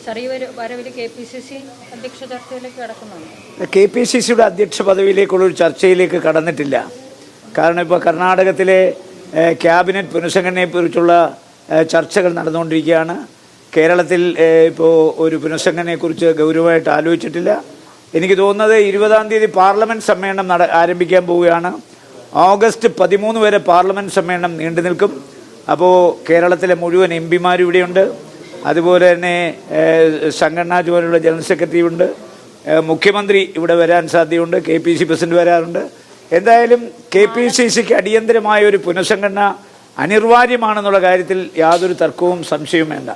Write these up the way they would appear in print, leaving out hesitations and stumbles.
K P C സിയുടെ അധ്യക്ഷ പദവിയിലേക്കുള്ളൊരു ചർച്ചയിലേക്ക് കടന്നിട്ടില്ല. കാരണം ഇപ്പോൾ കർണാടകത്തിലെ ക്യാബിനറ്റ് പുനഃസംഘടനയെക്കുറിച്ചുള്ള ചർച്ചകൾ നടന്നുകൊണ്ടിരിക്കുകയാണ്. കേരളത്തിൽ ഇപ്പോൾ ഒരു പുനഃസംഘടനയെക്കുറിച്ച് ഗൗരവമായിട്ട് ആലോചിച്ചിട്ടില്ല. എനിക്ക് തോന്നുന്നത് 20-ാം തീയതി പാർലമെൻറ്റ് സമ്മേളനം ആരംഭിക്കാൻ പോവുകയാണ്. ഓഗസ്റ്റ് 13 വരെ പാർലമെൻറ്റ് സമ്മേളനം നീണ്ടു നിൽക്കും. അപ്പോൾ കേരളത്തിലെ മുഴുവൻ എം പിമാരും ഇവിടെയുണ്ട്. അതുപോലെ തന്നെ സംഘടനാ ചുമതലയുള്ള ജനറൽ സെക്രട്ടറി ഉണ്ട്. മുഖ്യമന്ത്രി ഇവിടെ വരാൻ സാധ്യതയുണ്ട്. കെ പി സി പ്രസിഡന്റ് വരാറുണ്ട്. എന്തായാലും കെ പി സി സിക്ക് അടിയന്തരമായ ഒരു പുനഃസംഘടന അനിവാര്യമാണെന്നുള്ള കാര്യത്തിൽ യാതൊരു തർക്കവും സംശയവും വേണ്ട.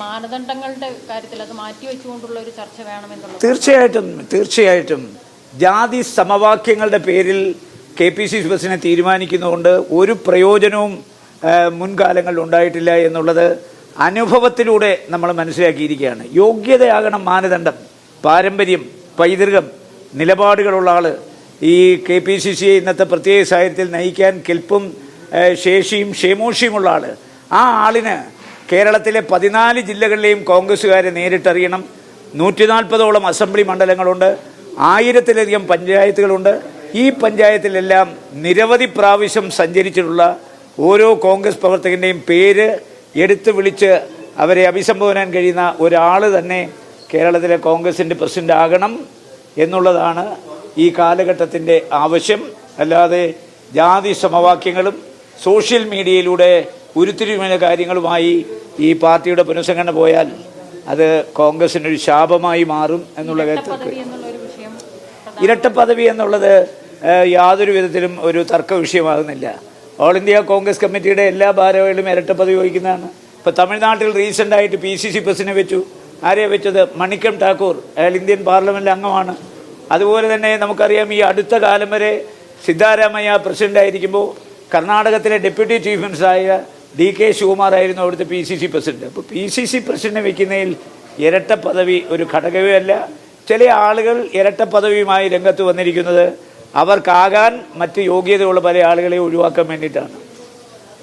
മാനദണ്ഡങ്ങളുടെ കാര്യത്തിൽ അത് മാറ്റിവെച്ചുകൊണ്ടുള്ള ഒരു ചർച്ച വേണമെന്നുള്ളത് തീർച്ചയായിട്ടും ജാതി സമവാക്യങ്ങളുടെ പേരിൽ K P C C president തീരുമാനിക്കുന്നതുകൊണ്ട് ഒരു പ്രയോജനവും മുൻകാലങ്ങളിൽ ഉണ്ടായിട്ടില്ല എന്നുള്ളത് അനുഭവത്തിലൂടെ നമ്മൾ മനസ്സിലാക്കിയിരിക്കുകയാണ്. യോഗ്യതയാകണം മാനദണ്ഡം. പാരമ്പര്യം, പൈതൃകം, നിലപാടുകളുള്ള ആൾ ഈ കെ പി സി സിയെ ഇന്നത്തെ പ്രത്യേക സാഹചര്യത്തിൽ നയിക്കാൻ കെൽപ്പും ശേഷിയും ക്ഷേമോഷിയുമുള്ള ആൾ. ആ ആളിന് കേരളത്തിലെ 14 ജില്ലകളിലെയും കോൺഗ്രസ്സുകാരെ നേരിട്ടറിയണം. 140ഓളം അസംബ്ലി മണ്ഡലങ്ങളുണ്ട്. 1000-ത്തിലധികം പഞ്ചായത്തുകളുണ്ട്. ഈ പഞ്ചായത്തിലെല്ലാം നിരവധി പ്രാവശ്യം സഞ്ചരിച്ചിട്ടുള്ള ഓരോ കോൺഗ്രസ് പ്രവർത്തകൻ്റെയും പേര് എടുത്തു വിളിച്ച് അവരെ അഭിസംബോധന കഴിയുന്ന ഒരാൾ തന്നെ കേരളത്തിലെ കോൺഗ്രസിൻ്റെ പ്രസിഡന്റ് ആകണം എന്നുള്ളതാണ് ഈ കാലഘട്ടത്തിൻ്റെ ആവശ്യം. അല്ലാതെ ജാതി സമവാക്യങ്ങളും സോഷ്യൽ മീഡിയയിലൂടെ ഉരുത്തിരിയുന്ന കാര്യങ്ങളുമായി ഈ പാർട്ടിയുടെ പുനഃസംഘടന പോയാൽ അത് കോൺഗ്രസിനൊരു ശാപമായി മാറും എന്നുള്ള കാര്യത്തിൽ ഇരട്ട പദവി എന്നുള്ളത് യാതൊരു വിധത്തിലും ഒരു തർക്ക വിഷയമാകുന്നില്ല. ഓൾ ഇന്ത്യ കോൺഗ്രസ് കമ്മിറ്റിയുടെ എല്ലാ ഭാരവാഹികളും ഇരട്ട പദവി വഹിക്കുന്നതാണ്. ഇപ്പോൾ തമിഴ്നാട്ടിൽ റീസെൻ്റായിട്ട് പി സി സി പ്രസിഡന്റിനെ വെച്ചു. ആരെയാണ് വെച്ചത്? മണിക്കം ഠാക്കൂർ. അയാൾ ഇന്ത്യൻ പാർലമെൻറ്റിലെ അംഗമാണ്. അതുപോലെ തന്നെ നമുക്കറിയാം, ഈ അടുത്ത കാലം വരെ സിദ്ധാരാമയ്യ പ്രസിഡന്റായിരിക്കുമ്പോൾ കർണാടകത്തിലെ ഡെപ്യൂട്ടി ചീഫ് മിനിസ്റ്ററായ ഡി കെ ശിവകുമാർ ആയിരുന്നു അവിടുത്തെ പി സി സി പ്രസിഡന്റ്. അപ്പോൾ പി സി സി പ്രസിഡന്റിനെ വയ്ക്കുന്നതിൽ ഇരട്ട പദവി ഒരു ഘടകമേ അല്ല. ചില ആളുകൾ ഇരട്ട പദവിയുമായി രംഗത്ത് വന്നിരിക്കുന്നത് അവർക്കാകാൻ മറ്റ് യോഗ്യതയുള്ള പല ആളുകളെ ഒഴിവാക്കാൻ വേണ്ടിയിട്ടാണ്.